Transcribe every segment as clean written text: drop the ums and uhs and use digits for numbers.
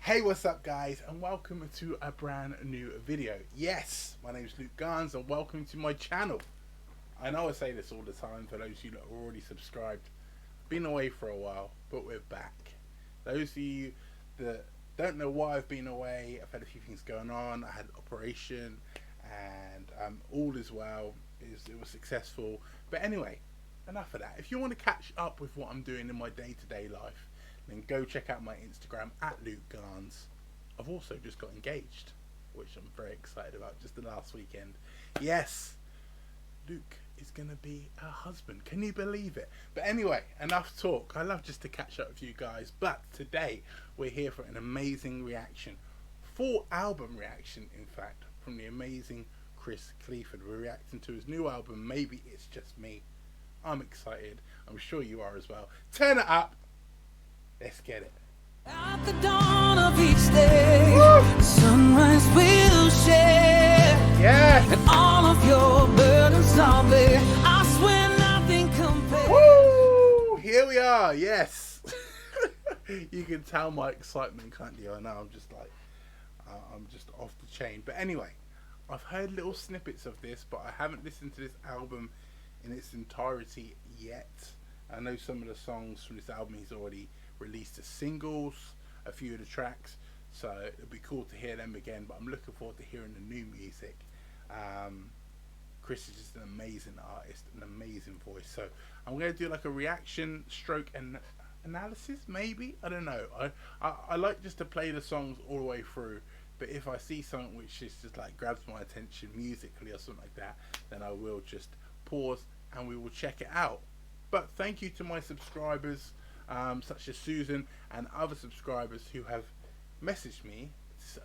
Hey, what's up guys, and welcome to a brand new video. Yes, my name is Luke Garns and welcome to my channel. I know I say this all the time for those of you that are already subscribed. Been away for a while, but we're back. Those of you that don't know why I've been away, I've had a few things going on. I had an operation and all is well. It was successful. But anyway, enough of that. If you want to catch up with what I'm doing in my day-to-day life, then go check out my Instagram at Luke Garns. I've also just got engaged, which I'm very excited about, just the last weekend. Yes, Luke is going to be a husband. Can you believe it? But anyway, enough talk. I love just to catch up with you guys. But today, we're here for an amazing reaction. Full album reaction, in fact, from the amazing Chris Klafford. We're reacting to his new album, Maybe It's Just Me. I'm excited. I'm sure you are as well. Turn it up. Let's get it. At the dawn of each day, the sunrise will share. Yes. And all of your burdens are there. I swear nothing compares. Woo! Here we are. Yes. You can tell my excitement, can't you? I know. I'm just like, I'm just off the chain. But anyway, I've heard little snippets of this, but I haven't listened to this album in its entirety yet. I know some of the songs from this album he's already released as singles, a few of the tracks, so it'll be cool to hear them again, but I'm looking forward to hearing the new music. Chris is just an amazing artist, an amazing voice, so I'm going to do like a reaction stroke and analysis, maybe, I don't know. I like just to play the songs all the way through, but if I see something which is just like grabs my attention musically or something like that, then I will just pause and we will check it out. But thank you to my subscribers, such as Susan and other subscribers who have messaged me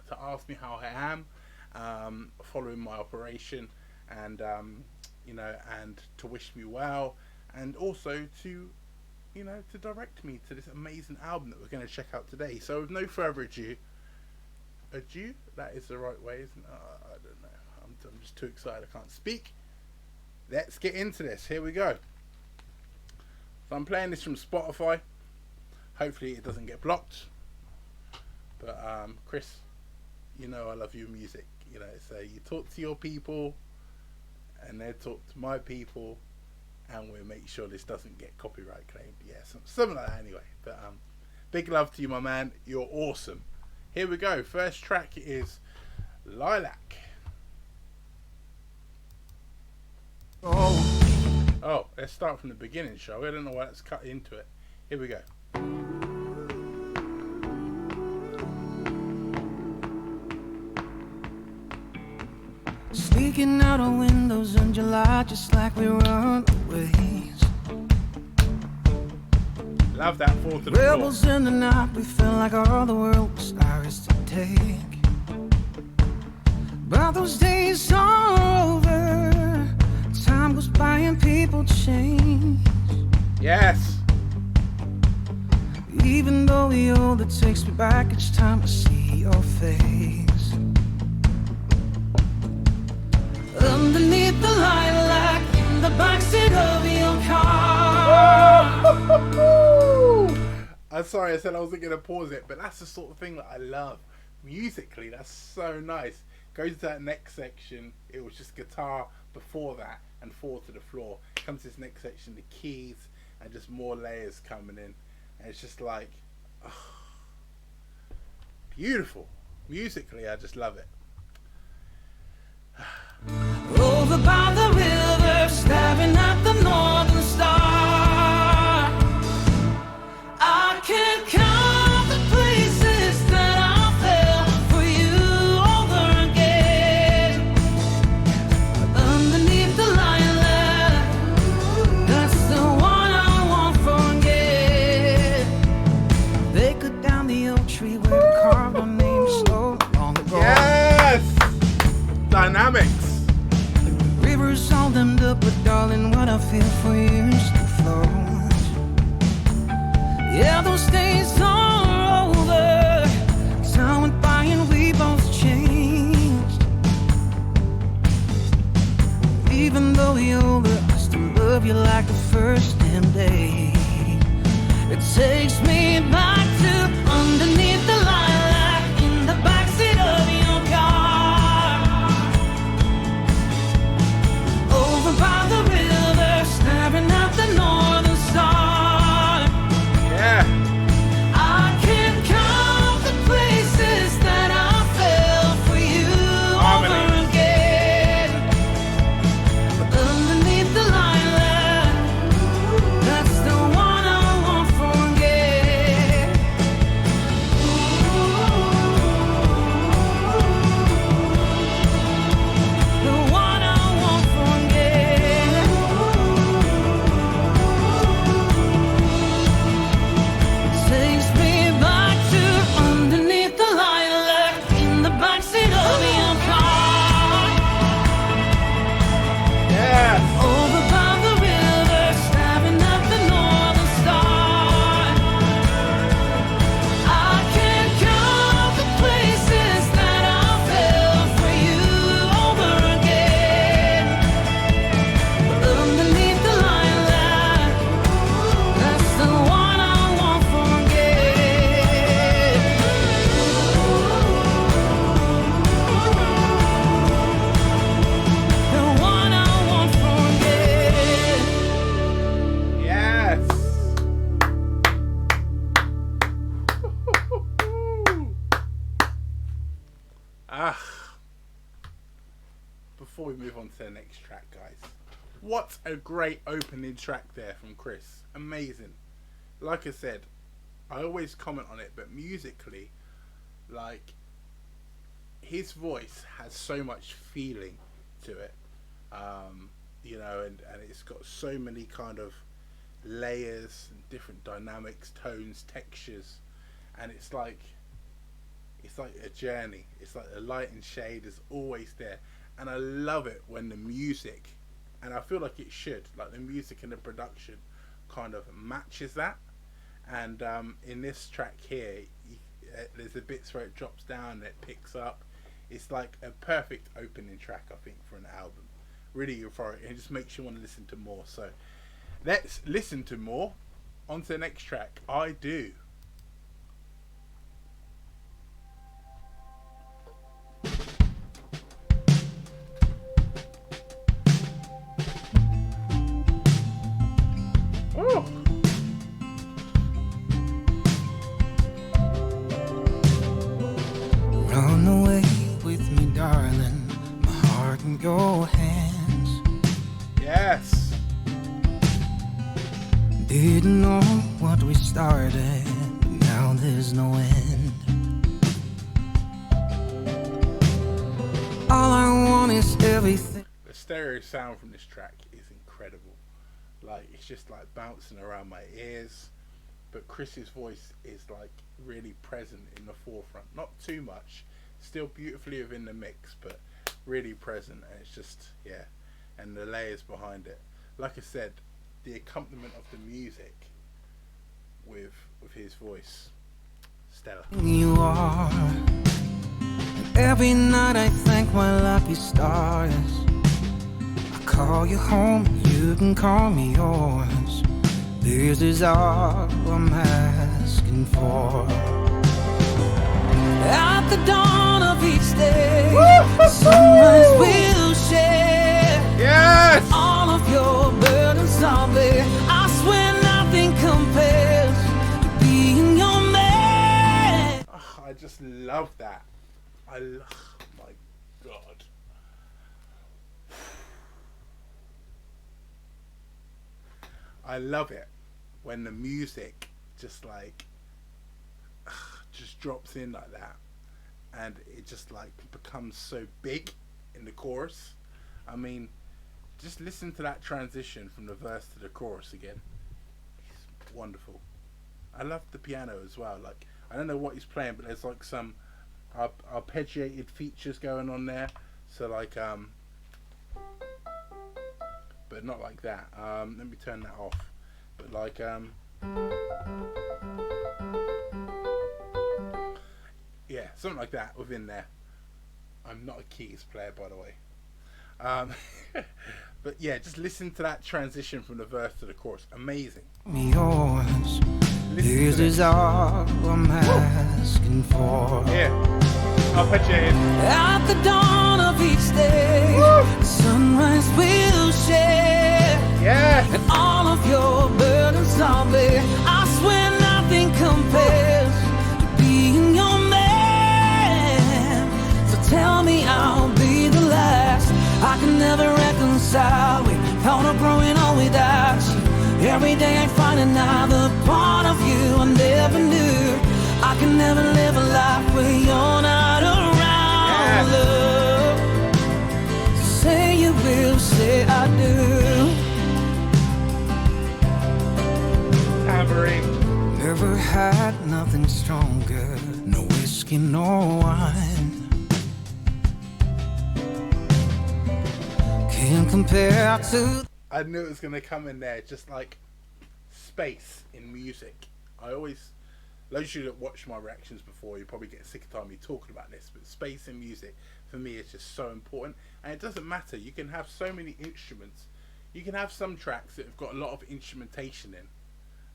to ask me how I am following my operation, and you know, and to wish me well, and also to, you know, to direct me to this amazing album that we're going to check out today. So with no further ado, that is the right way, isn't it? I don't know. I'm just too excited. I can't speak. Let's get into this. Here we go. So I'm playing this from Spotify. Hopefully it doesn't get blocked. But Chris, you know I love your music. You know, so you talk to your people, and they talk to my people, and we'll make sure this doesn't get copyright claimed. Yeah, something like that anyway. But big love to you, my man. You're awesome. Here we go. First track is Lilac. Oh, let's start from the beginning, shall we? I don't know why that's cut into it. Here we go. Sneaking out of windows in July, just like we run away. Love that fall to the Rebels floor. in the night, we feel like all the world was ours to take. But those days are over. Time goes by and people change. Yes. Even though we all that takes me back each time I see your face. Underneath the lilac in the backseat of your car. I'm sorry, I said I wasn't going to pause it, but that's the sort of thing that I love. Musically, that's so nice. Goes to that next section, it was just guitar before that and fall to the floor. Comes to this next section, the keys, and just more layers coming in. And it's just like, oh, beautiful. Musically, I just love it. Over by the river, staring at the northern star. I can't count the places that I fell for you over again. Underneath the lilac, that's the one I won't forget. They cut down the oak tree where we carved our names so long ago. Yes! Dynamics. River Ah, before we move on to the next track, guys, what a great opening track there from Chris. Amazing. Like I said, I always comment on it, but musically, like, his voice has so much feeling to it. You know, and it's got so many kind of layers and different dynamics, tones, textures, and it's like a journey. It's like the light and shade is always there, and I love it when the music, and I feel like it should, like the music and the production, kind of matches that. And in this track here, there's the bits where it drops down and it picks up. It's like a perfect opening track, I think, for an album. Really euphoric, and it just makes you want to listen to more. So let's listen to more. On to the next track, I Do. Oh. Run away with me, darling, my heart in your hands. Yes. Didn't know what we started, now there's no end. All I want is everything. The stereo sound from this track is incredible. Like, it's just like bouncing around my ears. But Chris's voice is like really present in the forefront. Not too much, still beautifully within the mix, but really present. And it's just, yeah, and the layers behind it. Like I said, the accompaniment of the music with his voice, stellar. You are. And every night I thank my lucky stars. I call you home, you can call me yours. This is all I'm asking for. At the dawn of each day, sunrise will share. Yes! All of your burdens I'll bear. I swear nothing compares to being your man. Oh, I just love that. Oh my God. I love it when the music just like just drops in like that, and it just like becomes so big in the chorus. I mean, just listen to that transition from the verse to the chorus again. It's wonderful. I love the piano as well. Like, I don't know what he's playing, but there's like some arpeggiated features going on there. So like but not like that. Let me turn that off. But like yeah, something like that within there. I'm not a keys player, by the way. But yeah, just listen to that transition from the verse to the chorus. Amazing. Yours. This is all I'm asking for. Yeah, I'll put you in. At the dawn of each day, the sunrise will share. Yes. And all of your burdens I'll bear. I swear nothing compares to being your man. So tell me I'll be the last. I can never reconcile with thought of growing old without you. Every day I find another part of you I never knew. I can never live a life where you're not around, love. Say you will, say I do. Tambourine. Never had nothing stronger, no whiskey, no wine. Can't compare to. I knew it was going to come in there, just like space in music. I always, those of you that watch my reactions before, you probably get sick of time me talking about this, but space in music for me is just so important. And it doesn't matter, you can have so many instruments. You can have some tracks that have got a lot of instrumentation in,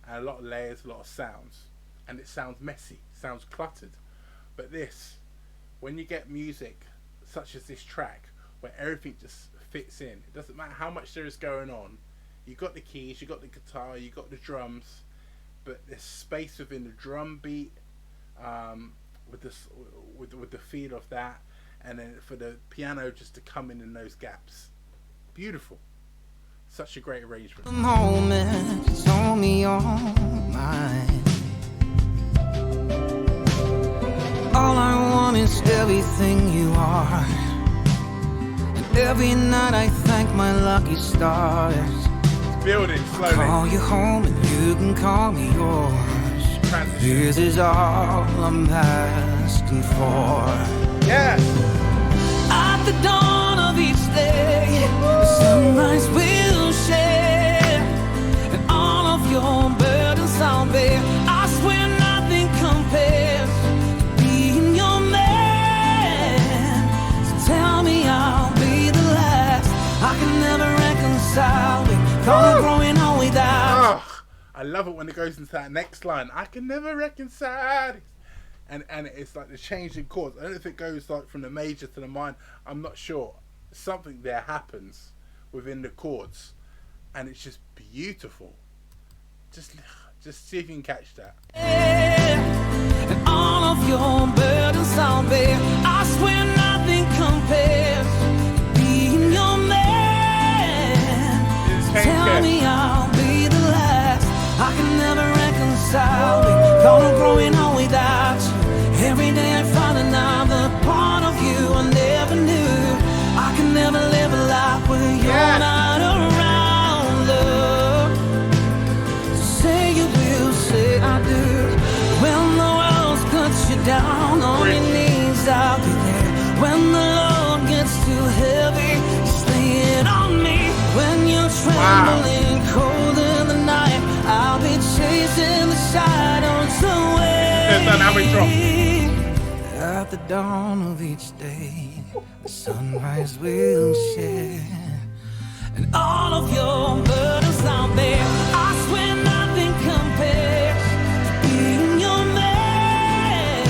and a lot of layers, a lot of sounds, and it sounds messy, sounds cluttered. But this, when you get music such as this track, where everything just fits in, it doesn't matter how much there is going on. You got the keys, you got the guitar, you got the drums, but there's space within the drum beat, with the feel of that, and then for the piano just to come in those gaps. Beautiful. Such a great arrangement. The moment you told me you're mine, all I want is everything you are. And every night I thank my lucky stars. It's building slowly. I call you home and you can call me yours. Transition. This is all I'm asking for. Yeah. At the dawn of each day, the sunrise will share, and all of your burdens I'll bear. I swear nothing compares to being your man. So tell me I'll be the last. I can never reconcile with growing on without. Oh, I love it when it goes into that next line. I can never reconcile. And it's like the change in chords. I don't know if it goes like from the major to the minor. I'm not sure. Something there happens within the chords, and it's just beautiful. Just see if you can catch that. And all of your burdens I'll bear. I swear nothing compares to being your man. Tell me I'll be the last. I can never reconcile with thought of growing on without you. Every day I find another part of you I never knew. I can never live a life where you're not around, love. Say you will, say I do. When the world cuts you down on your knees, I'll be there. When the load gets too heavy, just lay it on me. When you're trembling cold in the night, I'll be chasing the shadows away. At the dawn of each day, the sunrise will share, and all of your burdens I'll bear. I swear nothing compares to being your man.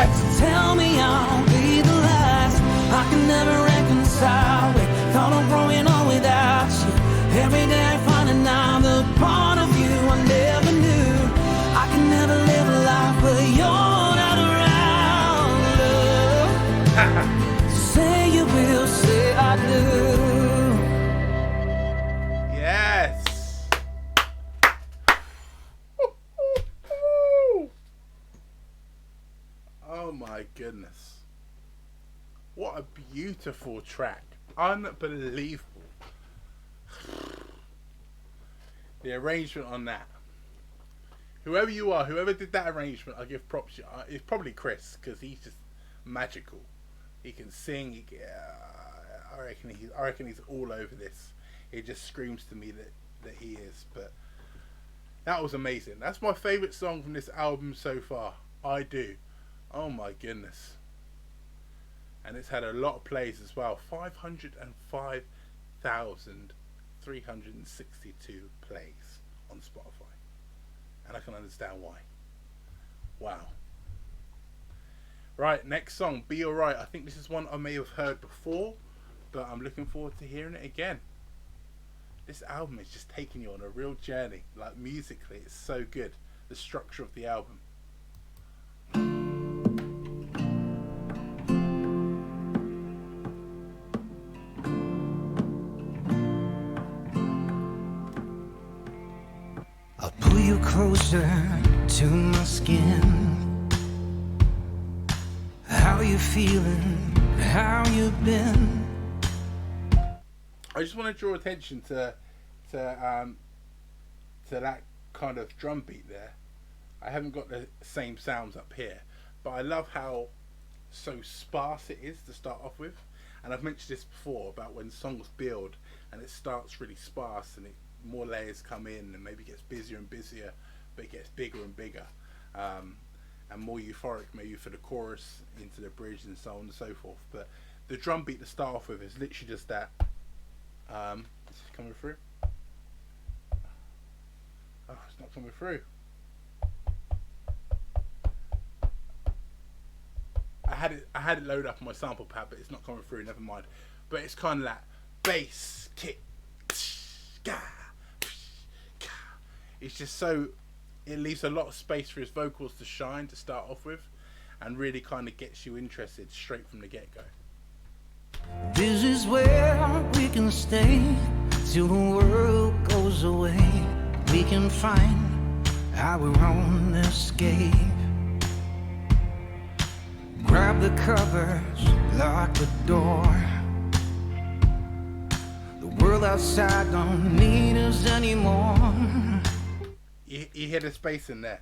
So tell me I'll be the last. I can never reconcile with thought of growing on without you. Every day I find another part of you I never knew. I can never live a life where you're not around, love. Say you will, say I do. Yes. Oh my goodness. What a beautiful track. Unbelievable. The arrangement on that. Whoever you are, whoever did that arrangement, I give props to you. It's probably Chris, because he's just magical. He can sing. I reckon he's all over this. It just screams to me that he is. But that was amazing. That's my favourite song from this album so far. I do. Oh my goodness. And it's had a lot of plays as well. 505,362 plays on Spotify. And I can understand why. Wow. Right, next song, Be Alright. I think this is one I may have heard before, but I'm looking forward to hearing it again. This album is just taking you on a real journey. Like, musically, it's so good. The structure of the album. I'll pull you closer to my skin. How you feeling? How you been? I just want to draw attention to that kind of drum beat there. I haven't got the same sounds up here, but I love how so sparse it is to start off with. And I've mentioned this before about when songs build and it starts really sparse and more layers come in and maybe gets busier and busier, but it gets bigger and bigger, and more euphoric maybe for the chorus into the bridge and so on and so forth. But the drum beat to start off with is literally just that. Is it coming through? Oh, it's not coming through. I had it loaded up on my sample pad, but it's not coming through. Never mind. But it's kind of like bass kick. It's just so, it leaves a lot of space for his vocals to shine to start off with, and really kind of gets you interested straight from the get-go. This is where we can stay till the world goes away. We can find our own escape. Grab the covers, lock the door. The world outside don't need us anymore. You hear the space in there.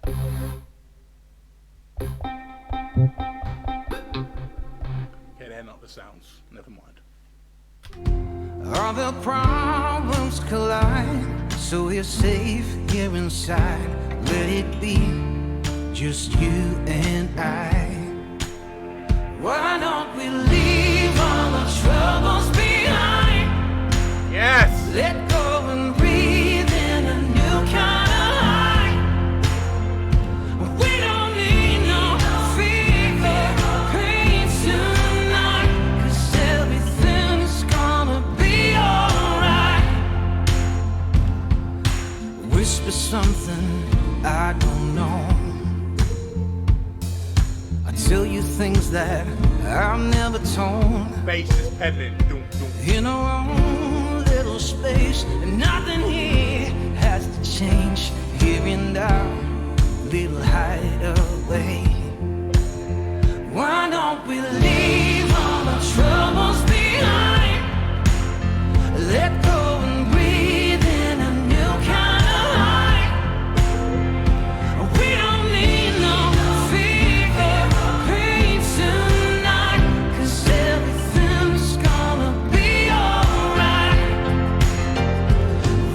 Okay, they're not the sounds. Never mind. All the problems collide, so we're safe here inside. Let it be just you and I. Why don't we leave all the troubles behind? Yes! Let go and breathe in a new kind of high. We don't need no fever, pain tonight, 'cause everything's gonna be alright. Whisper something I don't know. I tell you things that I've never told. Bass is pedaling. Doom, doom. In our own little space, and nothing here has to change. Here in our little hideaway. Why don't we leave all the troubles behind? Let go and breathe in a new kind of high. We don't need no fever, pain tonight, 'cause everything's gonna be alright.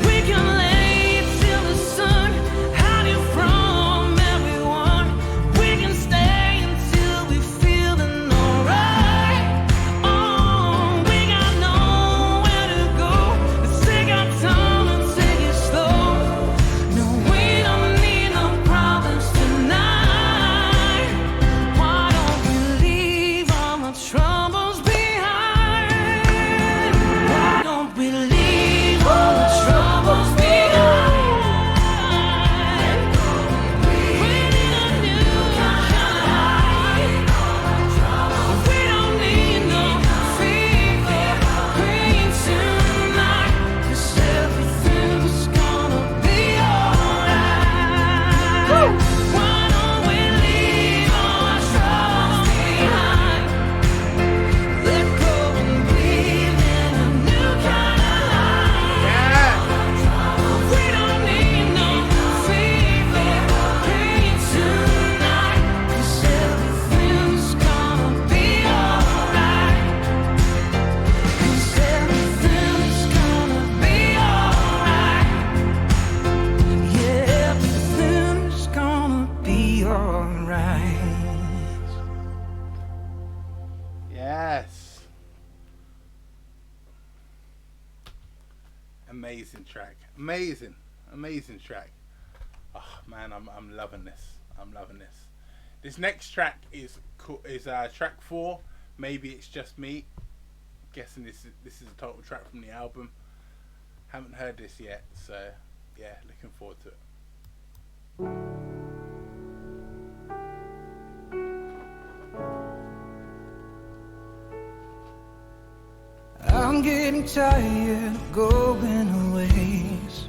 We can lay till the sun hide you from everyone. We can stay until we're feeling alright. Oh, we got nowhere to go. Let's take our time and take it slow. No, we don't need no problems tonight. Why don't we leave all the troubles behind? Why don't we leave all the troubles behind? We need a new kind of high. We don't need no fever, pain tonight, 'cause everything's gonna be alright. Why don't we leave all our troubles behind? Let go and breathe in a new kind of high. Yeah! We don't need no fever, pain tonight, 'cause everything's gonna be alright. 'Cause everything's gonna be alright. Yeah, everything's gonna be alright. Yes. Amazing track. Amazing track. Oh man, I'm loving this. I'm loving this. This next track is track 4. Maybe It's Just Me. Guessing this is a total track from the album. Haven't heard this yet, so yeah, looking forward to it. I'm getting tired of going a waste,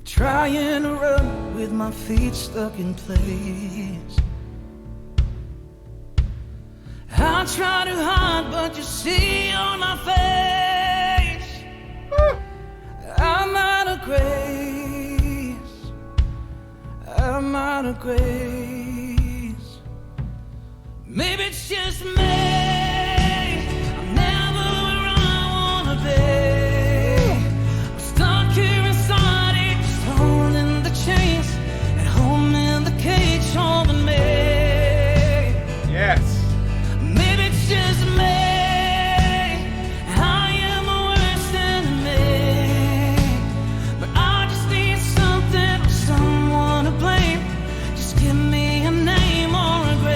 trying to run with my feet stuck in place. I try to hide, but you see on my face, I'm out of grace. I'm out of grace. Maybe it's just me. I'm never where I wanna be. I'm stuck here inside it, just holding the chains and holding the cage holding me. Yes. Maybe it's just me. I am the worst enemy, but I just need something or someone to blame. Just give me a name or a grave.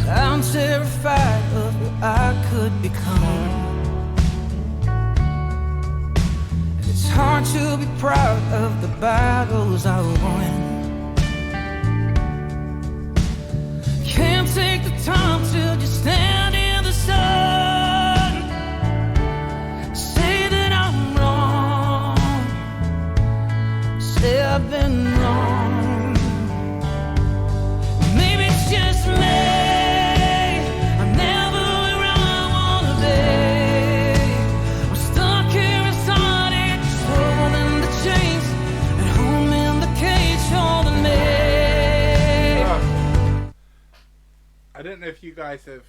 I'm terrified of what I could become. It's hard to be proud of the battle 'cause I won. Can't take the time to just stand in the sun. Say that I'm wrong. Say I've been wrong. Maybe it's just me. I'm never where I wanna be. I'm stuck here inside it, just holding the chains and home in the cage holding me. I don't know if you guys have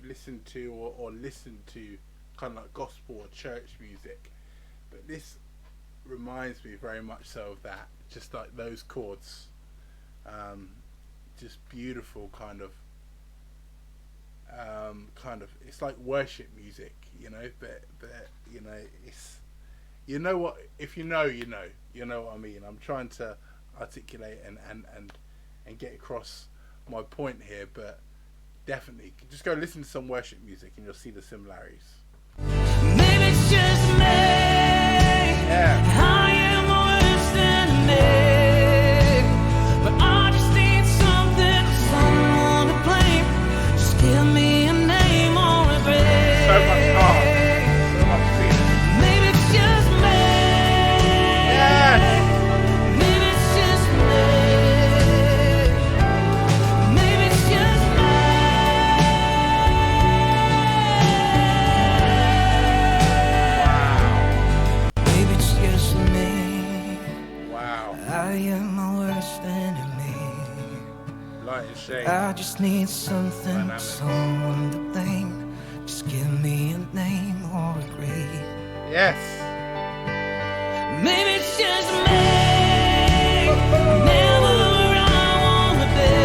listened to or listened to kind of like gospel or church music, but this reminds me very much so of that. Just like those chords, just beautiful kind of it's like worship music, you know. But you know, it's, you know what, if you know, you know what I mean. I'm trying to articulate and get across my point here, but definitely just go listen to some worship music and you'll see the similarities. Maybe it's just me. Yeah. I am worse than me, but I just need something, someone to blame. Just give me a name or a grave. So much heart, so much feeling. Maybe it's just me. Yes. Maybe it's just me. Maybe it's just me. Maybe it's just me. Wow. I am my worst enemy. Light and shade. I just need something, Dynamic. someone to blame. Just give me a name or a grave. Yes. Maybe it's just me. I'm never where I wanna be.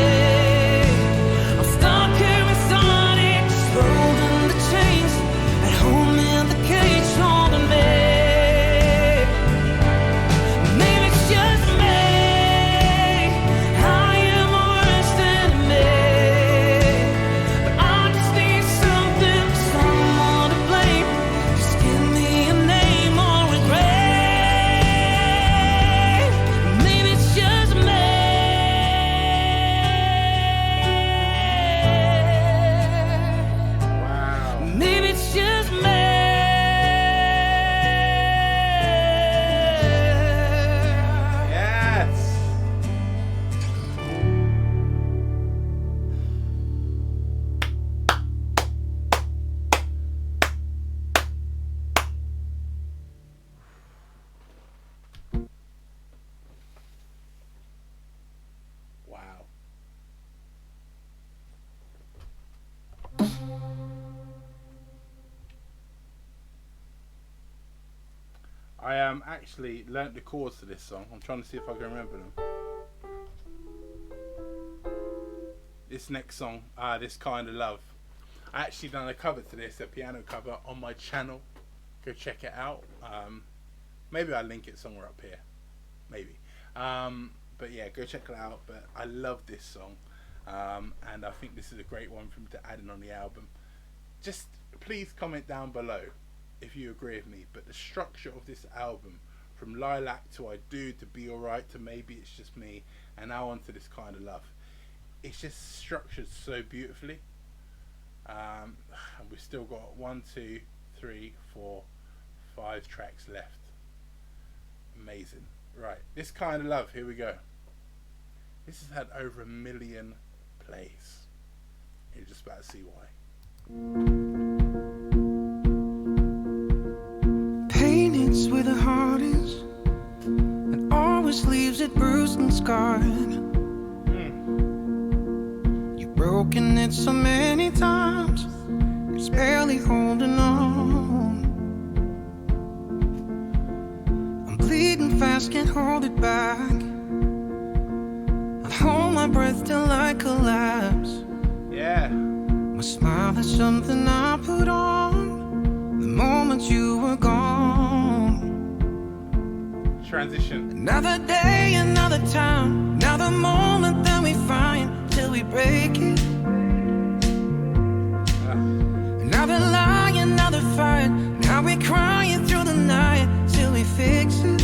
I'm stuck here inside it, just holding the chains at home in the cage holding me. Maybe it's just me. I am my worst enemy, but I just need something, someone to blame. Just give me a name or a grave. Maybe it's just me. Wow. Maybe it's just me. Yes. Wow. I actually learnt the chords to this song. I'm trying to see if I can remember them. This next song, This Kind of Love. I actually done a cover to this, a piano cover on my channel. Go check it out. Maybe I'll link it somewhere up here. Maybe. But yeah, go check it out. But I love this song. And I think this is a great one for him to add in on the album. Just please comment down below if you agree with me, but the structure of this album, from Lilac to I Do to Be Alright to Maybe It's Just Me, and now on to This Kind of Love, it's just structured so beautifully. And we've still got 1, 2, 3, 4, 5 tracks left. Amazing. Right, This Kind of Love, here we go. This has had over 1 million plays. You're just about to see why. Painted where the heart is, and always leaves it bruised and scarred. You've broken it so many times, it's barely holding on. I'm bleeding fast, can't hold it back. I hold my breath till I collapse. Yeah. My smile is something I put on the moment you were gone. Transition. Another day, another time, another moment that we find till we break it. Another lie, another fight. Now we're crying through the night till we fix it.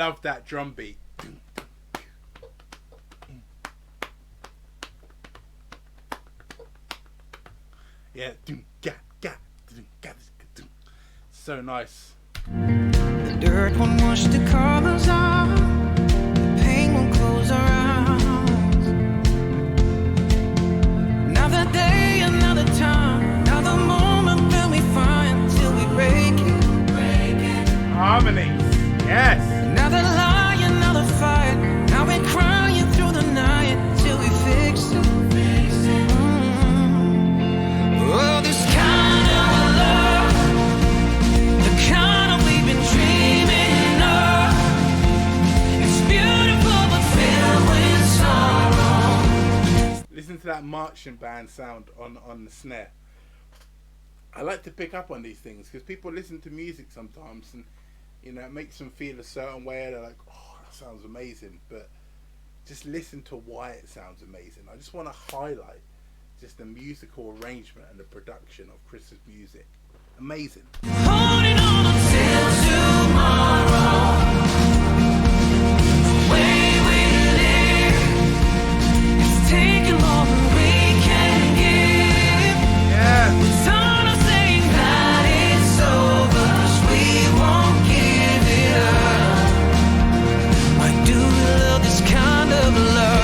love that drum beat. Yeah, so nice. The dirt won't wash the colors out, the pain won't close our eyes. Another day, another time, another moment that we find till we break it. Harmonies, yes. Another lie, another fight. Now we're crying through the night till we fix it. Oh, this kind of love, the kind of we've been dreaming of. It's beautiful but filled with sorrow. Listen to that marching band sound on the snare. I like to pick up on these things because people listen to music sometimes and, you know, it makes them feel a certain way. They're like, oh, that sounds amazing. But just listen to why it sounds amazing. I just want to highlight just the musical arrangement and the production of Chris's music. Amazing. Holding on until tomorrow. The way we live, it's taking more than we can give. Yeah. It's hard to say that it's over, 'cause we won't give it up. Why do we love this kind of love?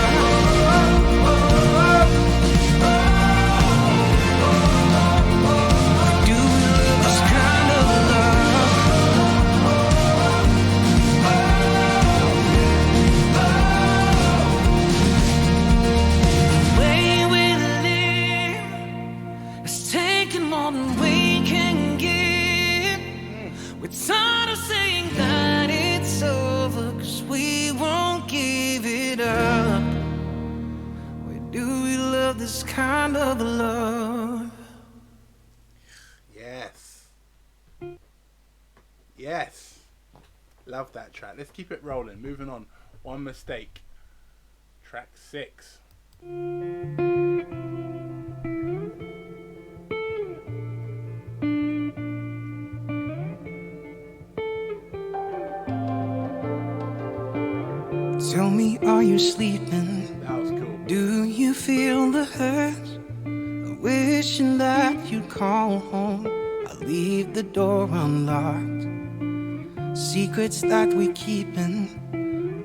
It's hard of saying that it's over, 'cause we won't give it up. Why do we love this kind of love? Yes. Yes. Love that track. Let's keep it rolling. Moving on. One Mistake. Track 6. Tell me, are you sleeping? That was cool. Do you feel the hurt? Wishing that you'd call home. I leave the door unlocked. Secrets that we keepin',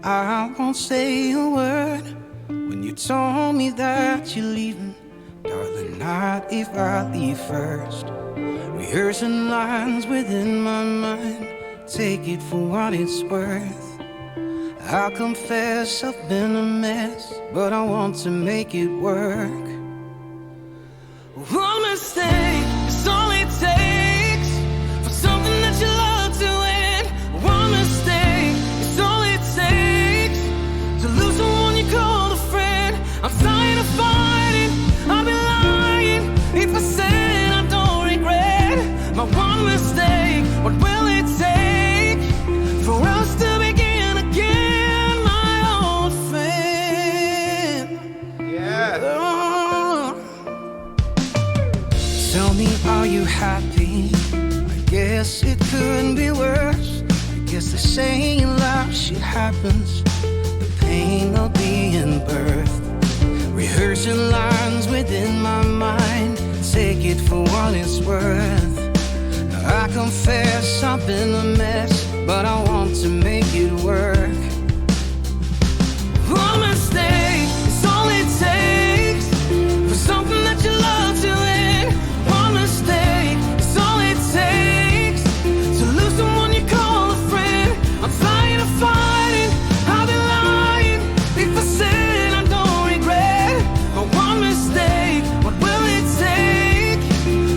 I won't say a word. When you told me that you're leaving, darling, not if I leave first. Rehearsing lines within my mind, take it for what it's worth. I'll confess I've been a mess, but I want to make it work. One mistake is all it takes for something that you love to end. One mistake is all it takes to lose someone you call a friend. I'm tired of fighting, I've been lying if I said I don't regret my one mistake. What will it take for us to begin again, my old friend? Yeah. Oh. Tell me, are you happy? I guess it couldn't be worse. I guess the saying loud shit happens, the pain of being birthed. Rehearsing lines within my mind, take it for what it's worth. I confess I've been a mess, but I want to make it work. One mistake is all it takes for something that you love to end. One mistake is all it takes to lose someone you call a friend. I'm tired of fighting, I've been lying if I said I don't regret my one mistake. What will it take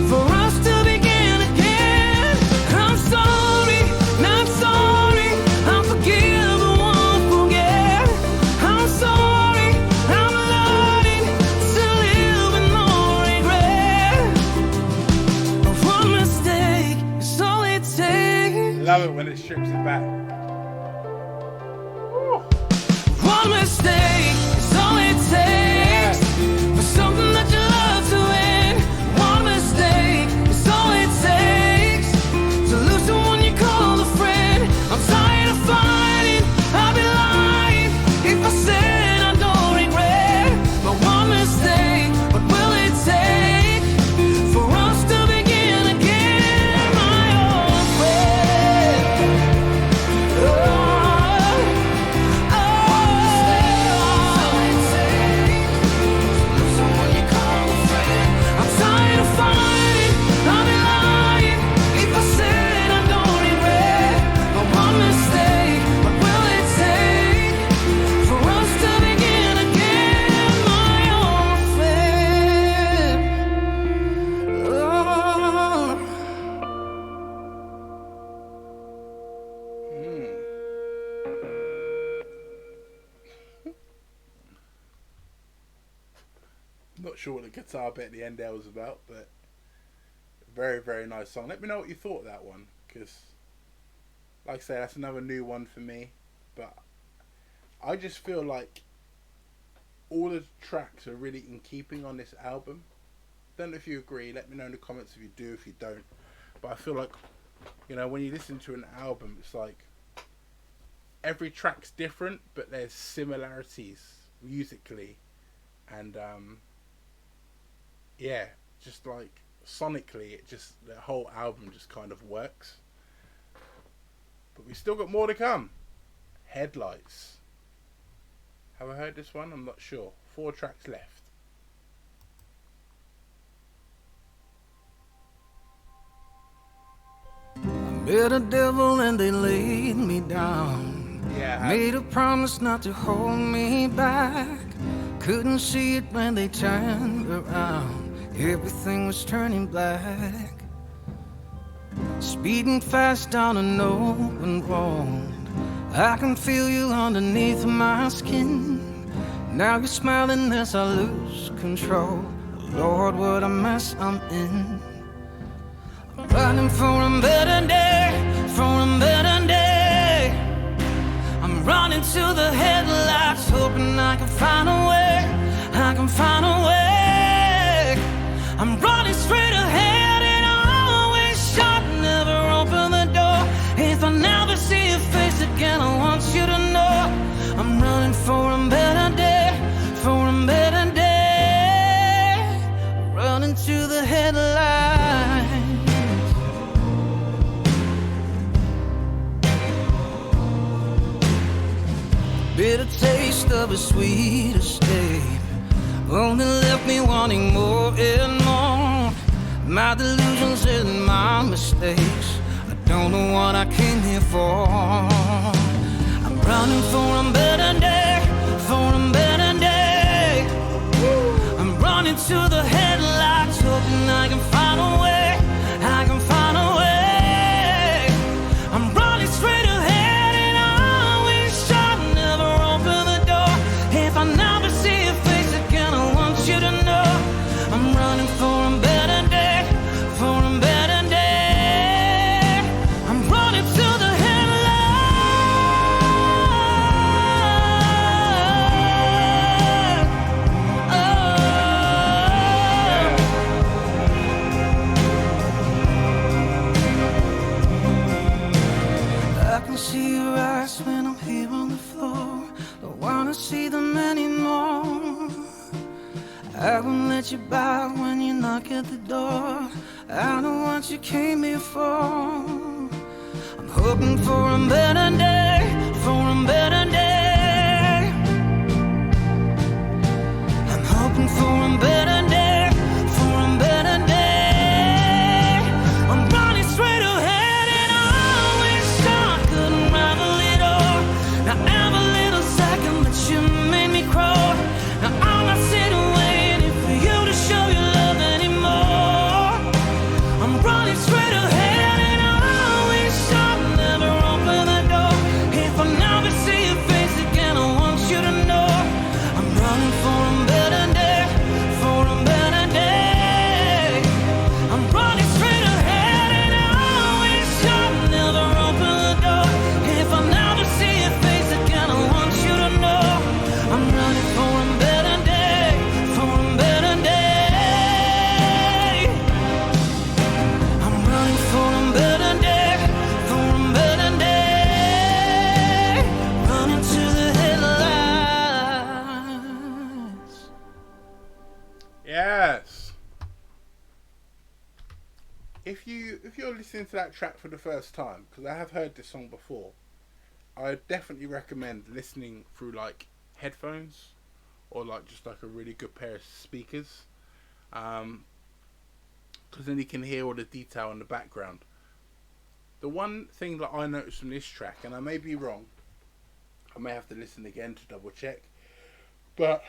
for us to begin again? I'm sorry, not sorry, I'll forgive but won't forget. I'm sorry, I'm learning to live with no regret. One mistake is all it takes. Love it when it strips it back. One mistake is all it takes for something that you love to end. One mistake is all it takes to lose someone you call a friend. I'm tired of fighting, not sure what the guitar bit at the end there was about, but very, very nice song. Let me know what you thought of that one, because, like I say, that's another new one for me. But I just feel like all the tracks are really in keeping on this album. Don't know if you agree. Let me know in the comments if you do, if you don't. But I feel like, when you listen to an album, it's like every track's different, but there's similarities musically, and just like sonically, the whole album just kind of works. But we still got more to come. Headlights. Have I heard this one? I'm not sure. 4 tracks left. Met a devil and they laid me down. Yeah. Made a promise not to hold me back. Couldn't see it when they turned around. Everything was turning black. Speeding fast down an open road. I can feel you underneath my skin. Now you're smiling as I lose control. Lord, what a mess I'm in. Running for a better day, for a better day. I'm running to the headlights, hoping I can find a way, I can find a way. I'm running straight ahead and always shut, never open the door. If I never see your face again, I want you to know I'm running for a better day, for a better day. Running to the headlights. Bitter taste of a sweet escape only left me wanting more and more. My delusions and my mistakes, I don't know what I came here for. I'm running for a better day, for a better day. I'm running to the headlights, hoping I can find a way, I can find a way. I'm running straight ahead and always shut, never open the door. If I never see your face again, I want you to know I'm running for a better day, for a better day. I'm running to the headlights. I can see your eyes when I'm here on the floor. Don't wanna see them anymore. I won't let you by when you knock at the door. I know what you came here for. I'm hoping for a better day, for a better day. I'm hoping for a better day, for a better day. I'm running straight ahead and always shot, couldn't rival it all. Now every little second that you made me crawl. Now I'm not sitting waiting for you to show your love anymore. I'm running straight ahead and always shot, never open the door. If I never see your face again, I want you to know I'm running for a better day, for a better day. I'm running straight ahead and always shot, never open the door. If I never see your face again, I want you to know I'm running for a better day, for a better day. I'm running for a better day, for a better day. Running to the headlights. Yes. If you're listening to that track for the first time, because I have heard this song before, I definitely recommend listening through like headphones or like just like a really good pair of speakers, because then you can hear all the detail in the background. The one thing that I noticed from this track, and I may be wrong, I may have to listen again to double check, but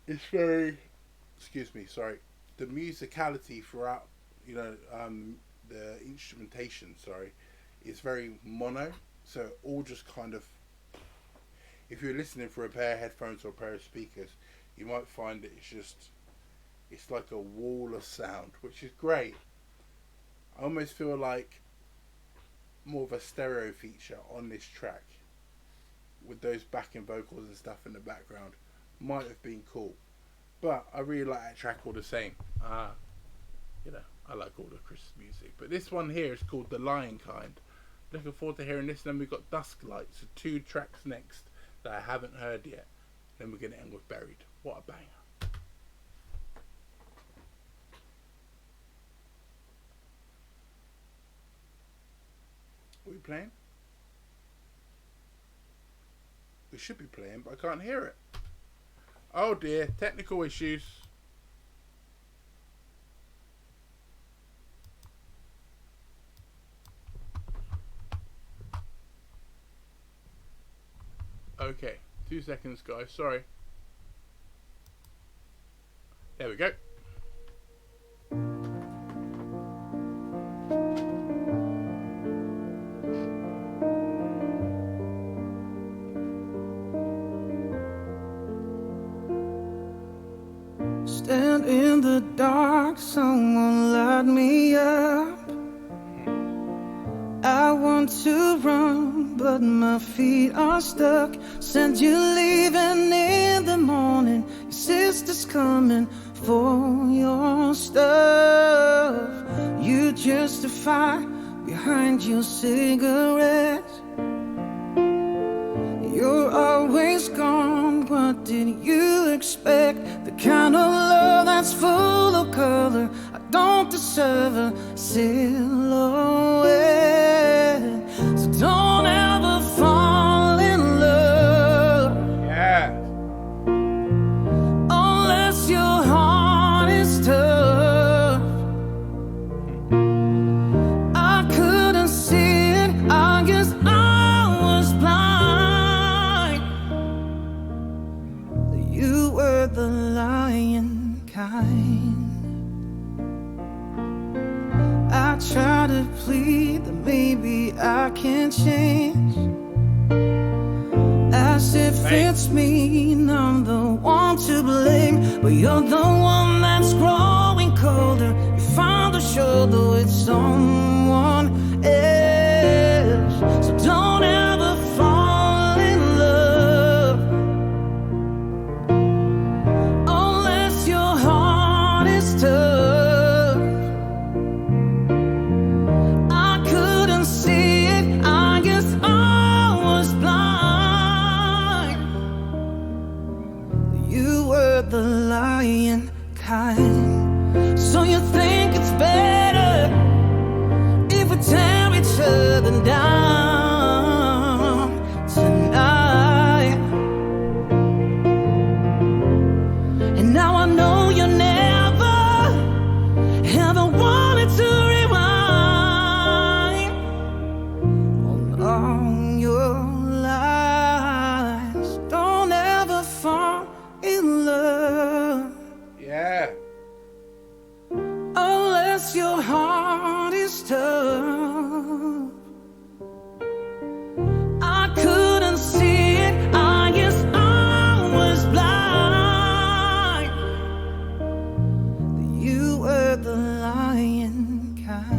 it's very, excuse me, sorry, the musicality throughout, the instrumentation, sorry, is very mono, so all just kind of, if you're listening for a pair of headphones or a pair of speakers, you might find that it's just It's like a wall of sound, which is great. I almost feel like more of a stereo feature on this track with those backing vocals and stuff in the background might have been cool. But I really like that track all the same. You know, I like all the Christmas music. But this one here is called The Lion Kind. Looking forward to hearing this. Then we've got Dusk Lights, so 2 tracks next that I haven't heard yet. Then we're going to end with Buried. What a banger. Are we playing? We should be playing, but I can't hear it. Oh dear, technical issues. Okay, 2 seconds, guys. Sorry. There we go. Stand in the dark, someone light me up. I want to run, but my feet are stuck. Said you're leaving in the morning. Your sister's coming for your stuff. You justify behind your cigarette. You're always gone, what did you expect? The kind of love that's full of color. I don't deserve a silhouette. So don't ever fall in love. Yeah. Unless your heart is tough. I couldn't see it, I guess I was blind. You were the lion kind. I try to plead that maybe I can change. As if it's me, and I'm the one to blame. But you're the one that's growing colder. You found the shoulder with someone else. So don't ever fall in love unless your heart is tough. I couldn't see it, I guess I was blind. You were the lion kind. So you think it's better if we tear each other down tonight? And now I know you never ever wanted to rewind on your lies. Don't ever fall in love Yeah. unless your heart is tough. I couldn't see it, I guess I was blind. You were the lion kind.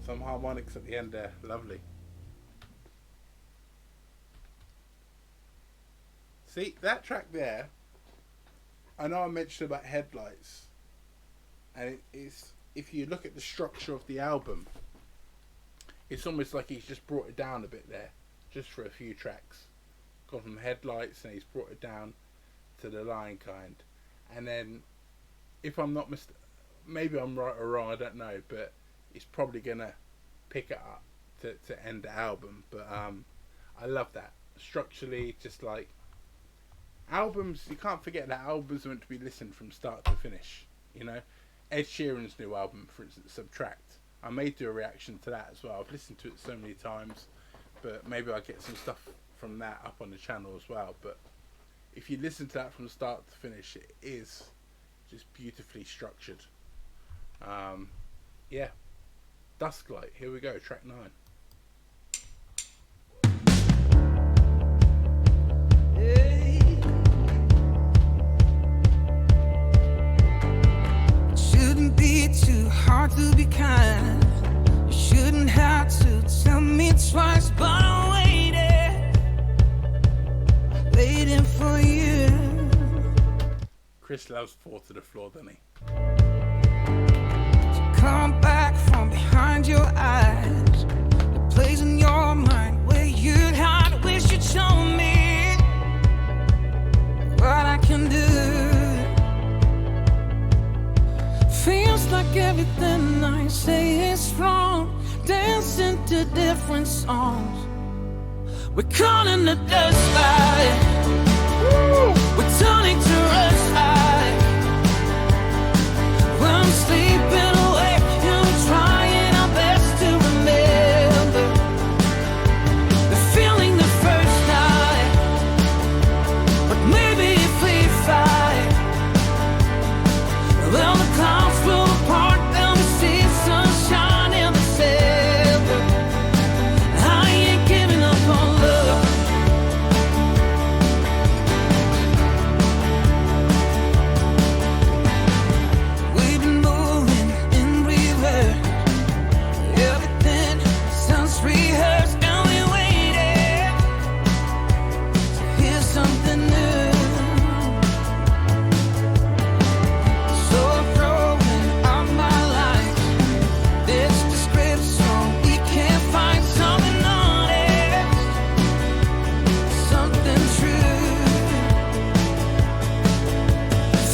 Some harmonics at the end there. Lovely. See, that track there, I know I mentioned about headlights. And it's, if you look at the structure of the album, it's almost like he's just brought it down a bit there. Just for a few tracks. Gone from headlights and he's brought it down to the Lion Kind. And then, if I'm not maybe I'm right or wrong, I don't know, but it's probably gonna pick it up to end the album. But I love that. Structurally, just like albums, you can't forget that albums are meant to be listened from start to finish. You know, Ed Sheeran's new album, for instance, Subtract. I may do a reaction to that as well. I've listened to it so many times, but maybe I'll get some stuff from that up on the channel as well. But if you listen to that from start to finish, it is just beautifully structured. Yeah, Dusk Light. Here we go, track 9. It shouldn't be too hard to be kind. You shouldn't have to tell me twice, but I'm waiting for you. Chris loves Fall to the Floor, doesn't he? To come back from behind your eyes, the place in your mind where you'd hide. Wish you'd show me what I can do. Feels like everything I say is wrong. Dancing to different songs. We're calling the dust light. We're turning to rust light. When I'm sleeping away, and we're trying our best to remember the feeling the first night. But maybe if we fight, well, the clouds will part and we see sunshine in December. I ain't giving up on love. We've been moving in reverse. Everything sounds rehearsed, and we waited to hear something new. So I'm throwing out my life. This the script, so we can't find something honest, something true.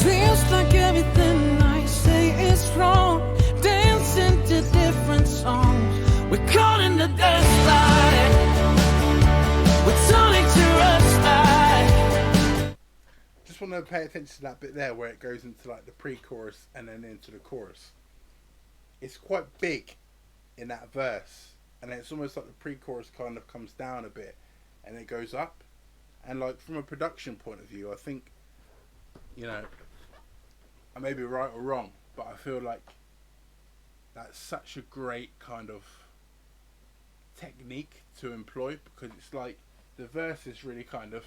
Feels like everything I say is wrong. Dancing to different songs. We're caught in the dust light. We're turning to rust light. Just want to pay attention to that bit there where it goes into like the pre-chorus and then into the chorus. It's quite big in that verse, and it's almost like the pre-chorus kind of comes down a bit and it goes up. And like from a production point of view, I think, you know, I may be right or wrong, but I feel like that's such a great kind of technique to employ, because it's like the verse is really kind of,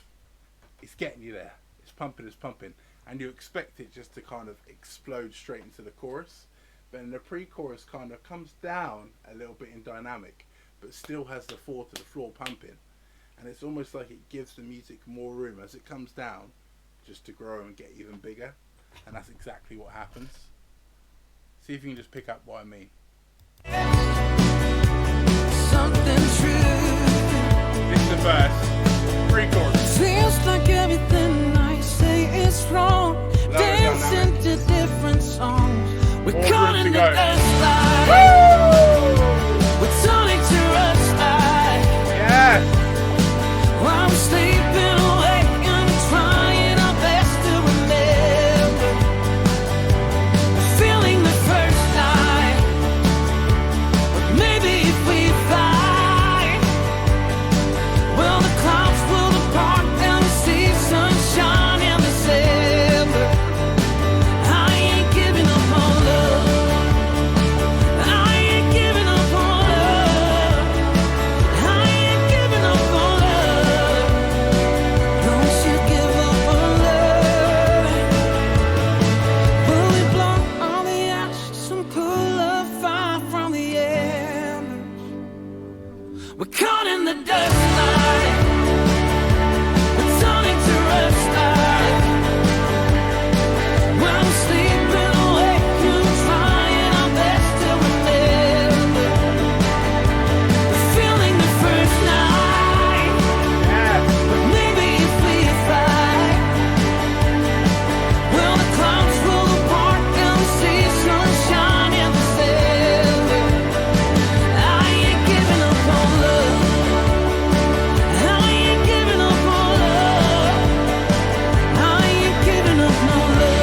it's getting you there, it's pumping, and you expect it just to kind of explode straight into the chorus, but then the pre-chorus kind of comes down a little bit in dynamic but still has the Fall to the Floor pumping, and it's almost like it gives the music more room as it comes down just to grow and get even bigger, and that's exactly what happens. See if you can just pick up what I mean. Something true. This is the verse, pre-chorus. Feels like everything I say is wrong. Dancing to different songs. We're More caught room in to the go. dust light. We're turning to rust light. Yeah! While I'm sleeping away and trying our best to remember the feeling the first night. But maybe if we fight, well, the clouds will depart and we see sunshine in December. I ain't giving up on love. I ain't giving up on love. I ain't giving up on love. Don't you give up on love. Will we blow all the ashes and pull a fire from the embers? We're caught in the dust light. We're turning to rust light. When I'm sleeping away, you're trying our best to remember the feeling the first night. Yeah! But maybe if we fight, well, the clouds will apart and we see sunshine in December. I ain't giving up on love. I ain't giving up on love. I ain't giving up no love.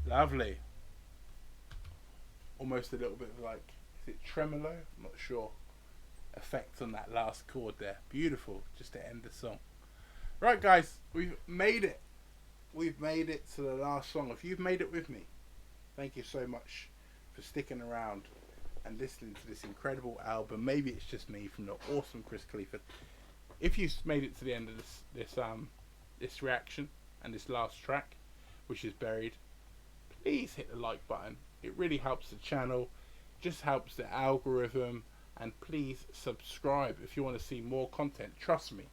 Lovely. almost a little bit of like, is it tremolo? I'm not sure. Effect on that last chord there. Beautiful, just to end the song. Right, guys, we've made it. We've made it to the last song. If you've made it with me, thank you so much for sticking around and listening to this incredible album. Maybe it's just me from the awesome Chris Klafford. If you've made it to the end of this reaction and this last track, which is Buried, please hit the like button. It really helps the channel, just helps the algorithm, and please subscribe if you want to see more content. Trust me,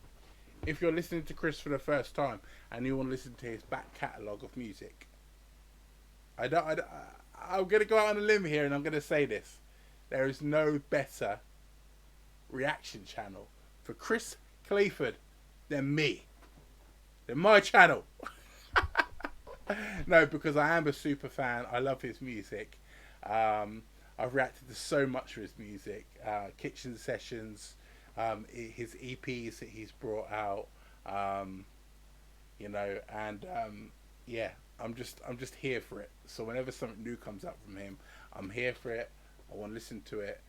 if you're listening to Chris for the first time and you want to listen to his back catalogue of music, I'm going to go out on a limb here and I'm going to say this. There is no better reaction channel for Chris Klafford than me. Than my channel. No, because I am a super fan. I love his music. I've reacted to so much of his music. Kitchen Sessions, his EPs that he's brought out, you know, and yeah, I'm just here for it. So whenever something new comes up from him, I'm here for it. I want to listen to it.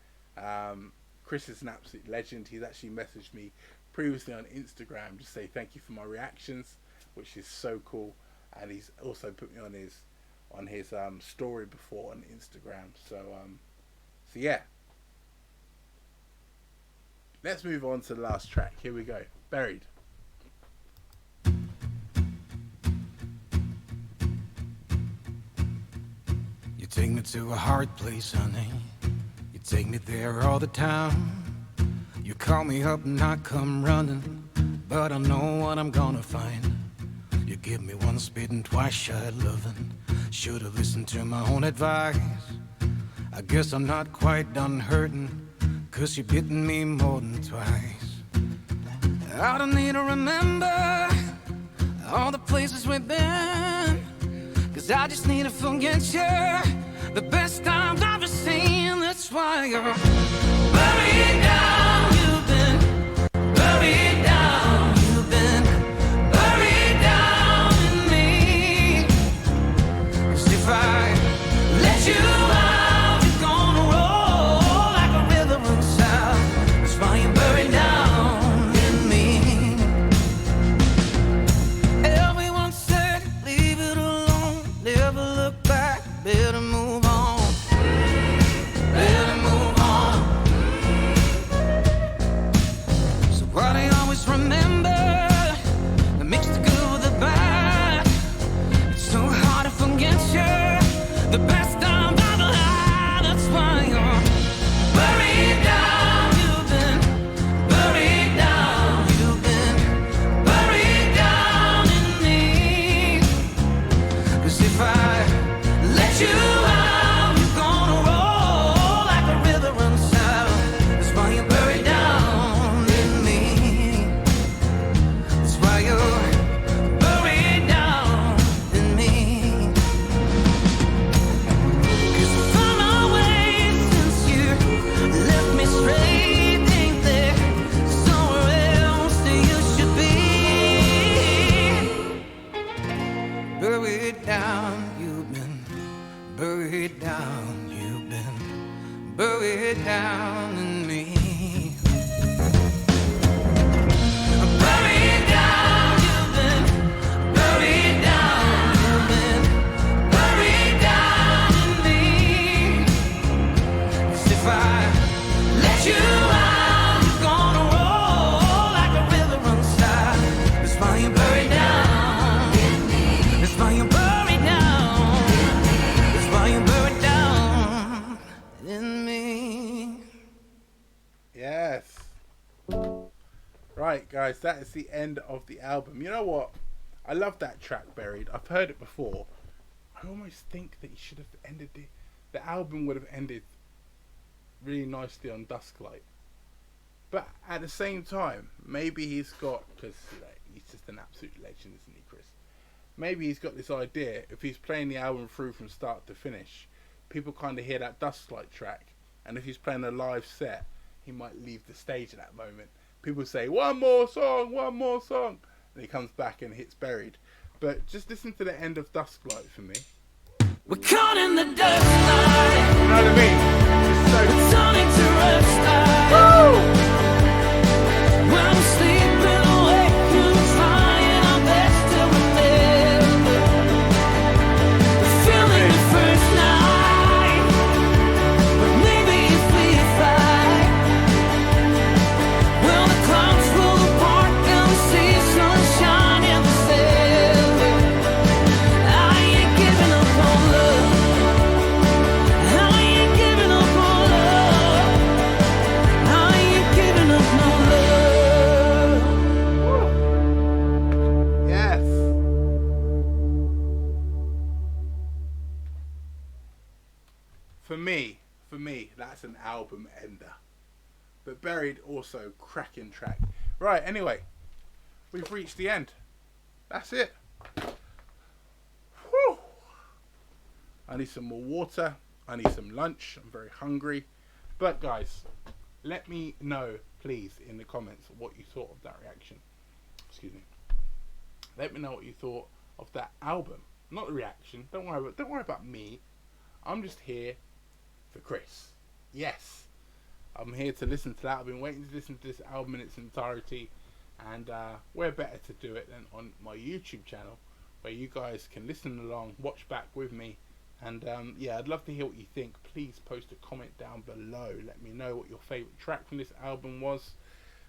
Chris is an absolute legend. He's actually messaged me previously on Instagram to say thank you for my reactions, which is so cool. And he's also put me on his story before on Instagram. So yeah. Let's move on to the last track. Here we go. Buried. You take me to a hard place, honey. You take me there all the time. You call me up and I come running, but I know what I'm gonna find. You give me one spit and twice shy loving. Should've listened to my own advice. I guess I'm not quite done hurting, 'cause you've bitten me more than twice. I don't need to remember all the places we've been, 'cause I just need to forget you. The best times I've ever seen, that's why you're buried down. You've been buried down. You've been buried down in me. 'Cause if I let you out, you're gonna roll like a river runs south. That's why you're buried down in me. Everyone said, leave it alone, never look back, better move on. Better move on. So why do you always remember the mix, the good with the bad? It's so hard to forget you. The best times I've ever had, that's why you're buried down. You've been buried down. You've been buried down in me. 'Cause if I let you out, you're gonna roll like a river runs south. That's why you're buried down in me. That's why you're buried down in me. 'Cause I found my way since you left me straight. Ain't there somewhere else that you should be? Buried down, you've been buried down. You've been buried down in me. Buried down, you've been buried down. You've been buried down in me. 'Cause if I let you out, you're gonna roll like a river runs south. That's why you're buried down in me. That's why you're buried down. That's why you're buried down in me. Yes. Right, guys, that is the end of the album. You know what? I love that track, Buried. I've heard it before. I almost think that he should have ended the album would have ended really nicely on Dusk. But at the same time, maybe he's got, because he's just an absolute legend, isn't he, Chris? Maybe he's got this idea, if he's playing the album through from start to finish, people kind of hear that Dusklight track, and if he's playing a live set, he might leave the stage at that moment. People say, one more song, and he comes back and hits Buried. But just listen to the end of Dusklight for me. We're caught in the dust light. know what I mean? It's so Turning to rest. When I'm sleeping awake, we're trying our best to remember the feeling the first night. But maybe if we fight, well, the clouds roll apart and we see sunshine in December. I ain't giving up on love. I ain't giving up on love. I ain't giving up no love. yes. For me, that's an album ender. But Buried also cracking track. Right, anyway, we've reached the end. That's it. Whew. I need some more water. I need some lunch. I'm very hungry. But guys, let me know, please, in the comments what you thought of that reaction. Excuse me. Let me know what you thought of that album. Not the reaction. Don't worry about me. I'm just here for Chris. Yes. I'm here to listen to that. I've been waiting to listen to this album in its entirety. And where better to do it than on my YouTube channel, where you guys can listen along, watch back with me. And yeah, I'd love to hear what you think. Please post a comment down below. Let me know what your favourite track from this album was.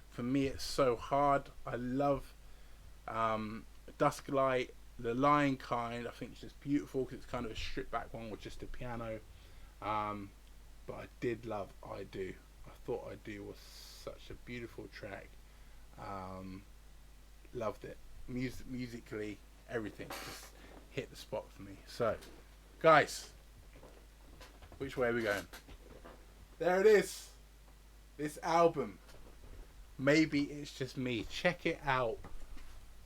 For me, it's So Hard. I love Dusk Light, the Lion Kind. I think it's just beautiful because it's kind of a stripped back one with just a piano. But I did love I Do. I thought I Do was such a beautiful track. Loved it. Musically, everything just hit the spot for me. So, guys, which way are we going? There it is. This album. Maybe It's Just Me. Check it out.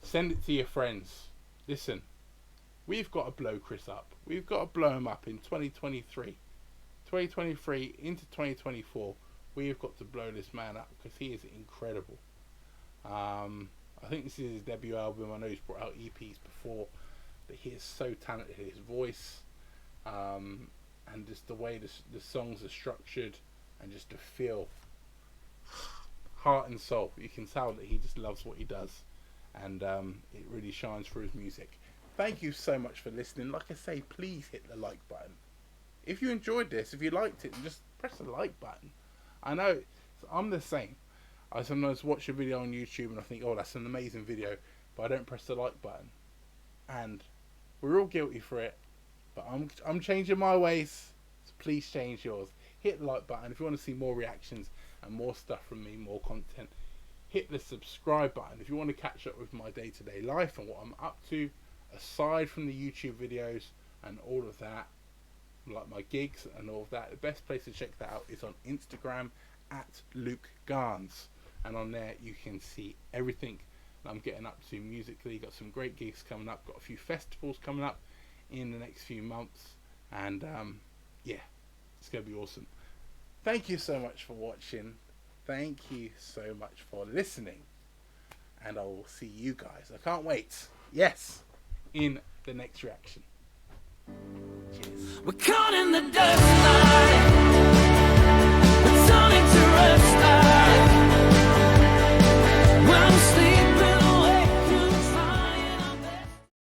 Send it to your friends. Listen, we've got to blow Chris up. We've got to blow him up in 2023. 2023 into 2024. We've got to blow this man up because he is incredible. I think this is his debut album. I know he's brought out EPs before, but he is so talented. His voice, and just the way the songs are structured, and just the feel, heart and soul. You can tell that he just loves what he does, and it really shines through his music. Thank you so much for listening. Like I say, please hit the like button. If you enjoyed this, if you liked it, just press the like button. I know I'm the same. I sometimes watch a video on YouTube and I think, oh, that's an amazing video, but I don't press the like button. And we're all guilty for it, but I'm changing my ways, so please change yours. Hit the like button. If you want to see more reactions and more stuff from me, more content, hit the subscribe button. If you want to catch up with my day-to-day life and what I'm up to, aside from the YouTube videos and all of that, like my gigs and all of that, the best place to check that out is on Instagram at Luke Garns. And on there you can see everything that I'm getting up to musically. Got some great gigs coming up, got a few festivals coming up in the next few months, and yeah, it's gonna be awesome. Thank you so much for watching. Thank you so much for listening, and I will see you guys, I can't wait, yes, in the next reaction. Cheers. We're caught in the dust line.